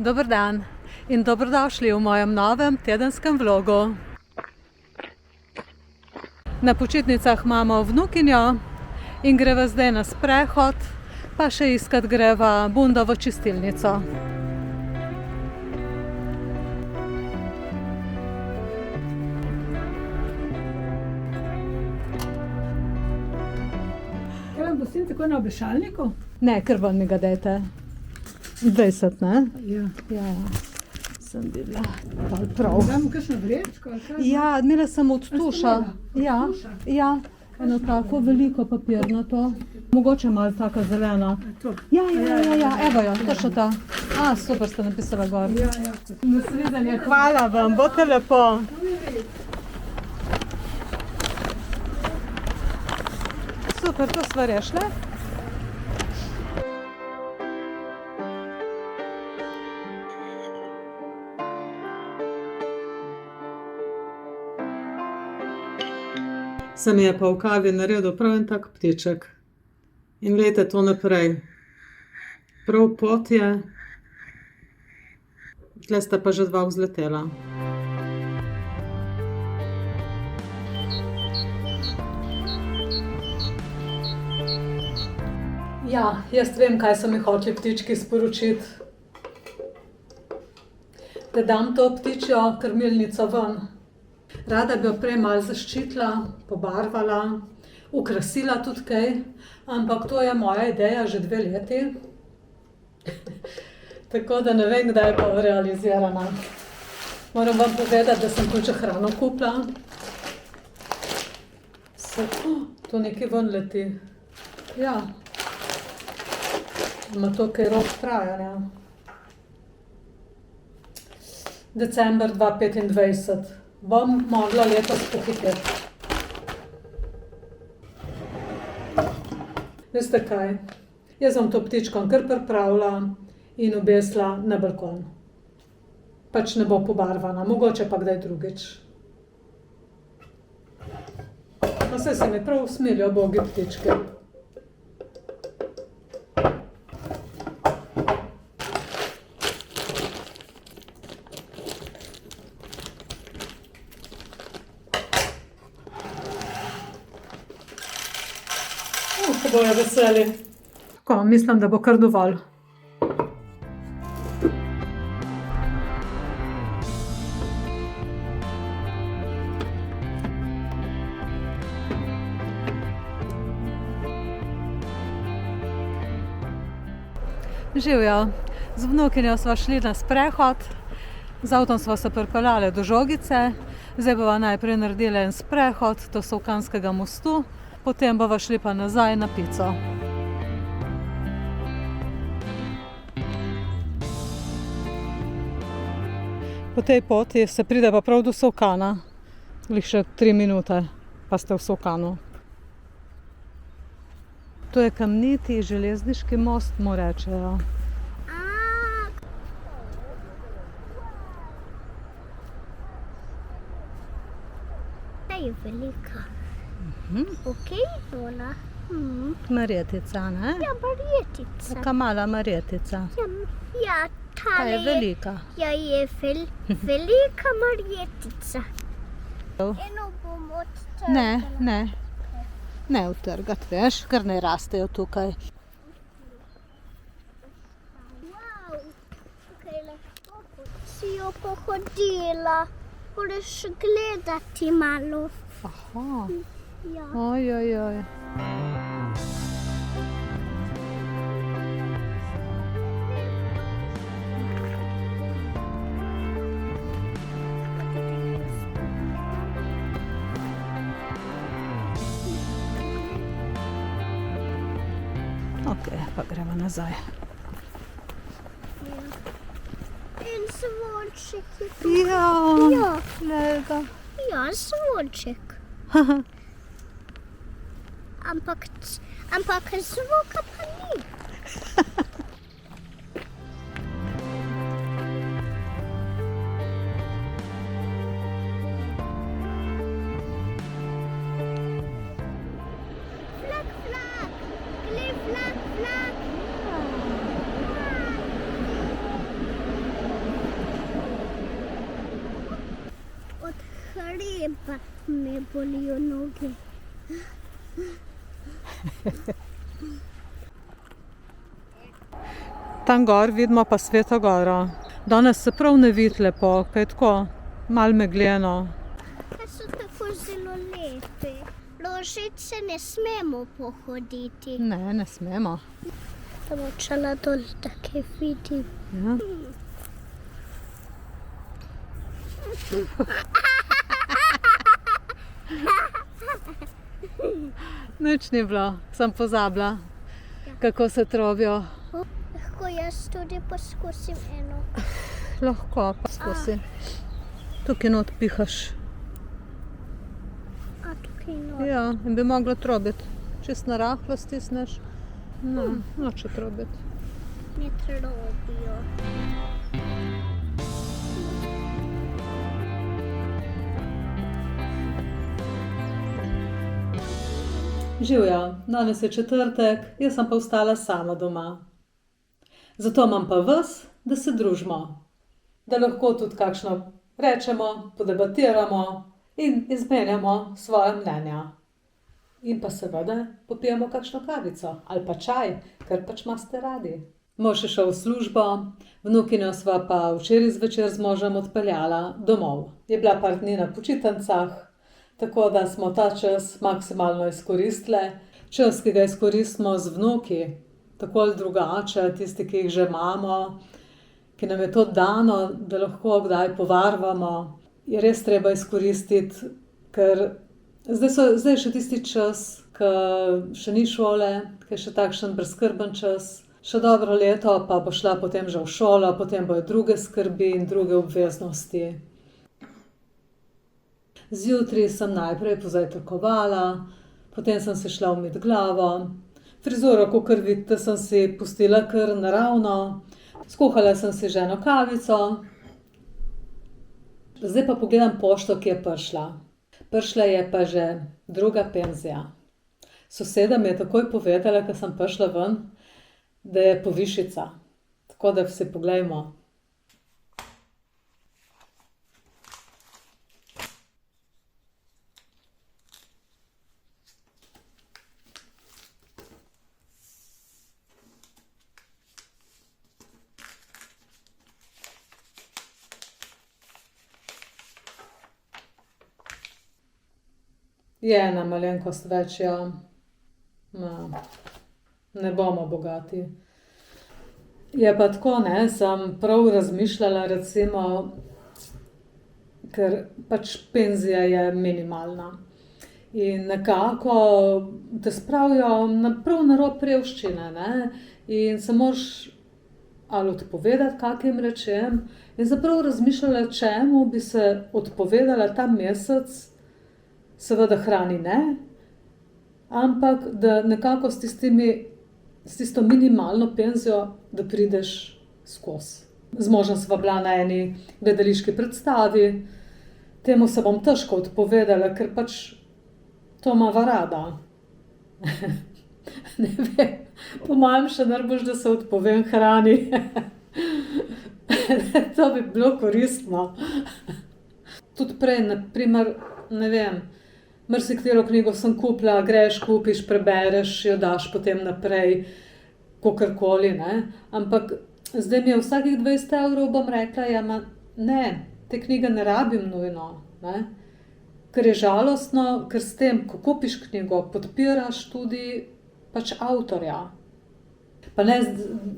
Dober dan in dobrodošli v mojem novem tedenskem vlogu. Na počitnicah imamo vnukinjo in greva zdaj na sprehod, pa še iskat greva bundovo čistilnico. Kaj vam pustim tako na obešalniku? Ne, ker vam mi ga dajte. 20, ne? Ja. Ja, sem bila prav. Damo kakšno vrečko ali kaj? Ja, imela sem od tuša. Od Ja, tuša? ja, eno tako veliko papirnato. Mogoče malo taka zelena. To. Ja, evo jo, to še ta. Super ste napisala gor. Ja. Nasvidenje, hvala vam, bote lepo. Super, to sva rešile. Se mi je pa v kavi naredil prav en tak ptiček. In glejte to naprej. Prav pot je. Tle sta pa že dva vzletela. Ja, jaz vem, kaj so mi hoteli ptički sporočiti. Da dam to ptičjo krmilnico ven. Rada bi jo prej malo zaščitila, pobarvala, ukrasila tudi kaj, ampak to je moja ideja že 2 leti. Tako da ne vem, kdaj bo realizirana. Moram vam povedati, da sem tudi hrano kupila. To nekaj ven leti. Ja. Ima to kaj rok trajanja. December 2025. Bom mogla letos pohiteti. Veste kaj? Jaz bom to ptičkom kar pripravila in obesila na balkon. Pač ne bo pobarvana, mogoče pa kdaj drugič. No, saj se mi prav usmilijo ubogi ptički. Ko bojo veseli. Tako, mislim, da bo kar dovolj. Živjo. Z vnukinjo sva šli na sprehod, z avtom sva se pripeljali do Žogice, zdaj bova najprej naredili en sprehod do Solkanskega mostu, potem bova šli pa nazaj na pico. Po tej poti se pride pa prav do Solkana. Glih še 3 minute, pa ste v Solkanu. To je kamniti železniški most, mu rečejo. Ta je velika. Okej, ona. Marjetica, ne? Ja, marjetica. Taka mala marjetica. Ja, Ta je velika. Ja, je velika marjetica. Eno bomo odtrgali. Ne utrgati, veš, ker ne rastejo tukaj. Wow, tukaj lahko si jo pohodila. Moraš gledati malo. Aha, Ja. ojojoj. Okej, pa gremo nazaj. In zvonček je tu. Ja, Ja. glej ga. Ja, zvonček. Ampak zvoka pa ni. Flak, glej, flak. Vem pa me bolijo noge. Tam gor vidimo pa Sveto goro. Danes se prav ne vidi lepo, kaj je tako malo megljeno. Pa so tako zelo lepe. Rožice ne smemo pohoditi. Ne smemo. Sem odšla dol, da kaj vidim. Ja. Nič ni bilo, sem pozabila, kako se trobijo. Lahko jaz tudi poskusim eno. Lahko pa skozi. Tukaj not pihaš. A tukaj no. Ja, in bi moglo trobiti. Čist narahlo stisneš. No, noče trobiti. Ne trobijo. Živjo, danes je četrtek, jaz sem pa ostala sama doma. Zato imam pa vas, da se družimo. Da lahko tudi kakšno rečemo, podebatiramo in izmenjamo svoje mnenja. In pa seveda popijemo kakšno kavico ali pa čaj, ker pač imate radi. Mož je šel v službo, vnukinjo sva pa včeraj zvečer z možem odpeljala domov. Je bila par dni na počitnicah, tako da smo ta čas maksimalno izkoristile. Čas, ki ga izkoristimo z vnuki, tako ali drugače, tisti, ki jih že imamo, ki nam je to dano, da lahko kdaj povarvamo, je res treba izkoristiti, ker zdaj je še tisti čas, ko še ni šole, ki je še takšen brezskrben čas. Še dobro leto pa bo šla potem že v šolo, potem bojo druge skrbi in druge obveznosti. Zjutraj sem najprej pozajtrkovala, potem sem se šla umit glavo. Frizuro, kakor vidite, sem si pustila kar naravno. Skuhala sem si že eno kavico. Zdaj pa pogledam pošto, ki je prišla. Prišla je pa že druga penzija. Soseda mi je takoj povedala, ko sem prišla ven, da je povišica. Tako da si poglejmo. Je ena malenkost več, ja. No, ne bomo bogati. Je pa tako, ne, sem prav razmišljala, recimo, ker pač penzija je minimalna. In nekako te spravijo prav na rob revščine, ne. In se moraš ali odpovedati kakim rečem. In sem prav razmišljala, čemu bi se odpovedala ta mesec. Seveda hrani ne, ampak da nekako s tisto minimalno penzijo, da prideš skozi. Z možem sva bila na eni gledališki predstavi, temu se bom težko odpovedala, ker pač to imava rada. Ne vem, po mojem še najbolj, da se odpovem hrani. To bi bilo koristno. Tudi prej, na primer, ne vem, marsikatero knjigo sem kupila, greš, kupiš, prebereš, jo daš potem naprej, kakorkoli, ne. Ampak zdaj mi je vsakih 20 evrov, bom rekla, ja, ne, te knjige ne rabim nujno, ne. Ker je žalostno, ker s tem, ko kupiš knjigo, podpiraš tudi pač avtorja. Pa ne,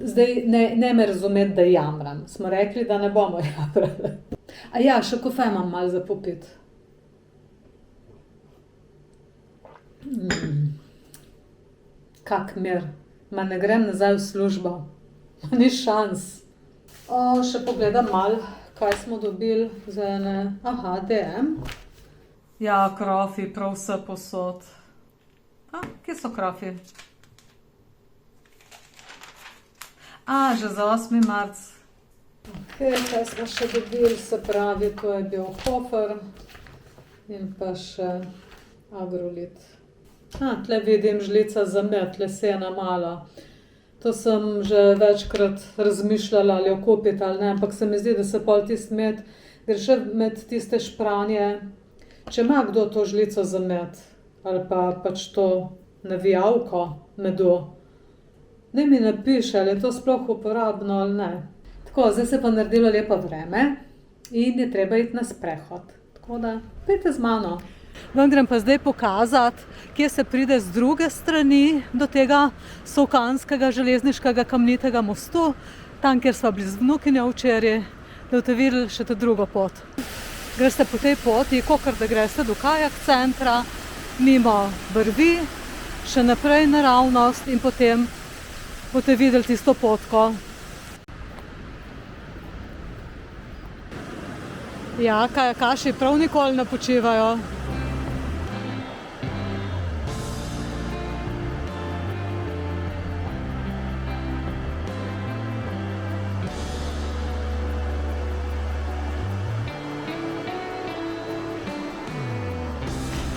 zdaj ne me razumeti, da jamram. Smo rekli, da ne bomo jamrali. A ja, še kofe imam malo za popiti. Kak mir. Ma ne grem nazaj v službo. Ma ni šans. Še pogledam malo, kaj smo dobili za ene. Aha, DM. Ja, krofi, prav vse posod. Kje so krofi? Že za 8. marc. Kaj smo še dobili, se pravi, to je bil Hofer in pa še Agrolit. Tle vidim žlica za med, lesena mala. To sem že večkrat razmišljala, ali jo kupiti ali ne, ampak se mi zdi, da se pol tisti med gre še med tiste špranje, Če ima kdo to žlico za med ali pa pač to navijalko medu, naj mi napiše, ali je to sploh uporabno ali ne. Tako, zdaj se pa naredilo lepo vreme in je treba iti na sprehod. Tako da, pejte z mano. Vam grem pa zdaj pokazati, kje se pride z druge strani do tega Solkanskega železniškega kamnitega mostu, tam, kjer sva bili z vnukinjo včeraj, da boste videli še to drugo pot. Greste po tej poti, kakor da greste do kajak centra, mimo vrvi, še naprej naravnost in potem boste videli tisto potko. Ja, kajakaši prav nikoli ne počivajo.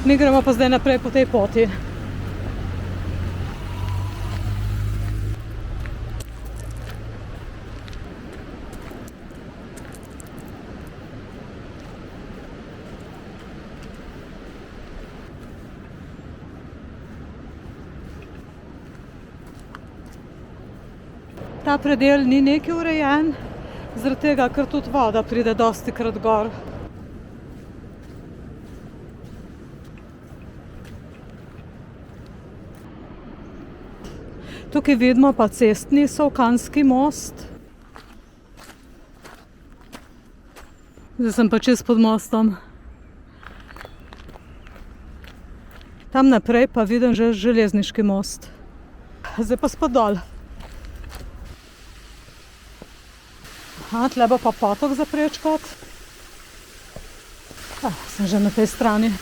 Mi gremo pa zdaj naprej po tej poti. Ta predel ni neki urejen, zaradi tega, ker tudi voda pride dostikrat gor. Tukaj vidimo pa cestni Solkanski most. Zdaj sem pa čez pod mostom. Tam naprej pa vidim že železniški most. Zdaj pa spod dol. Aha, tleba pa potok za prečkati. Sem že na tej strani.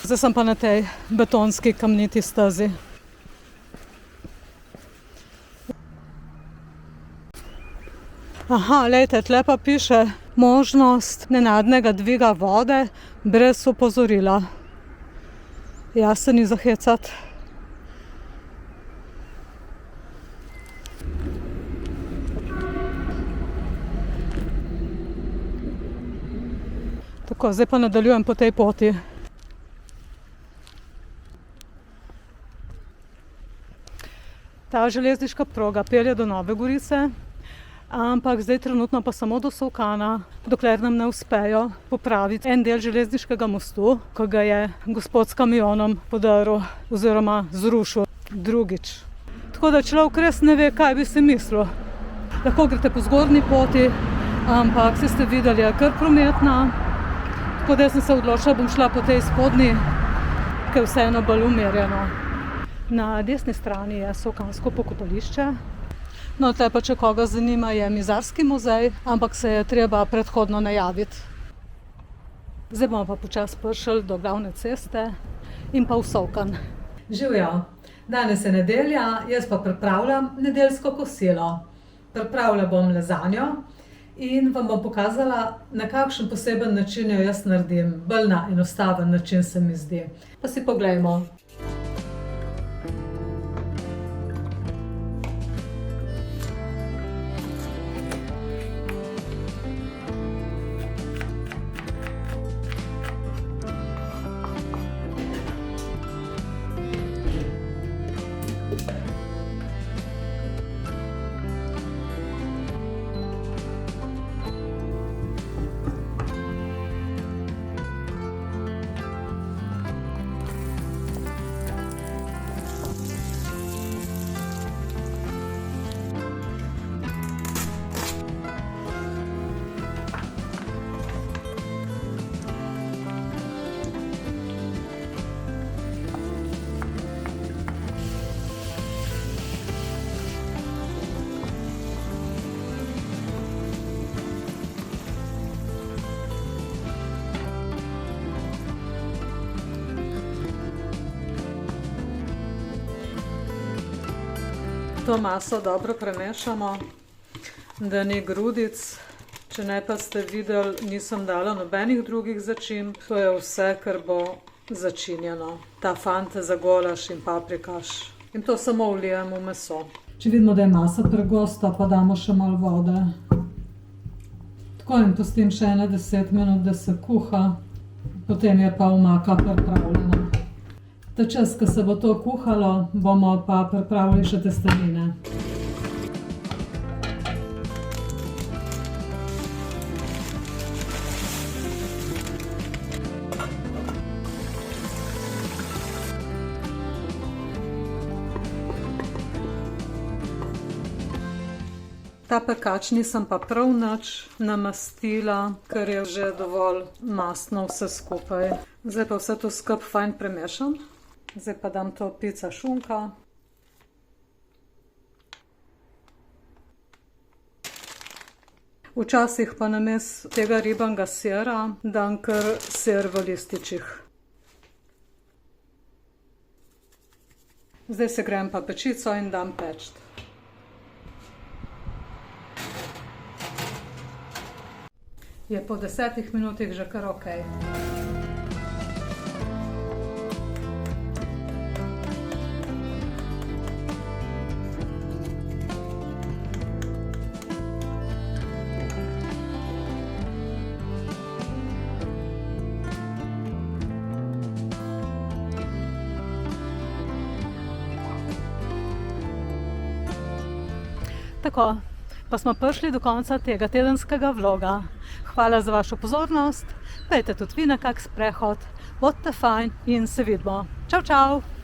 Zdaj sem pa na tej betonski kamniti stezi. Aha, lejte, tle pa piše možnost nenadnega dviga vode brez opozorila. Ja, se ni za hecati. Tako, zdaj pa nadaljujem po tej poti. Ta železniška proga pelje do Nove Gorice, ampak zdaj trenutno pa samo do Solkana, dokler nam ne uspejo popraviti en del železniškega mostu, ko ga je gospod s kamionom podaril oziroma zrušil drugič. Tako da človek res ne ve, kaj bi si mislil. Lahko greste po zgornji poti, ampak saj ste videli, je kar prometna. Tako da sem se odločila, bom šla po tej spodnji, ker je vseeno bolj umirjeno. Na desni strani je Solkansko pokopališče. No, tle pa, če koga zanima, je mizarski muzej, ampak se je treba predhodno najaviti. Zdaj bomo pa počasi prišli do glavne ceste in pa v Solkan. Živjo! Danes je nedelja, jaz pa pripravljam nedeljsko kosilo. Pripravila bom lazanjo in vam bom pokazala, na kakšen poseben način jo jaz naredim. Bolj na enostaven način se mi zdi. Pa si poglejmo. To maso dobro premešamo, da ni grudic. Če ne pa ste videli, nisem dala nobenih drugih začimb. To je vse, kar bo začinjeno. Ta fante za golaž in paprikaš. In to samo vlijem v meso. Če vidimo, da je masa pregosta, pa damo še malo vode. Tako in pustim še 10 minut, da se kuha, potem je pa omaka pripravljena. Ta čas, ko se bo to kuhalo, bomo pa pripravili še testenine. Ta pekač nisem pa prav nič namastila, ker je že dovolj mastno vse skupaj. Zdaj pa vse to skupaj fajn premešam. Zdaj pa dam to pica šunka. Včasih pa namesto tega ribanega sira dam kar sir v lističih. Zdaj se grem pa pečico in dam peč. Je po 10 minutah že kar okej. Tako, pa smo prišli do konca tega tedenskega vloga. Hvala za vašo pozornost, pejte tudi vi na kak sprehod, bodite fajn in se vidimo. Čau, čau!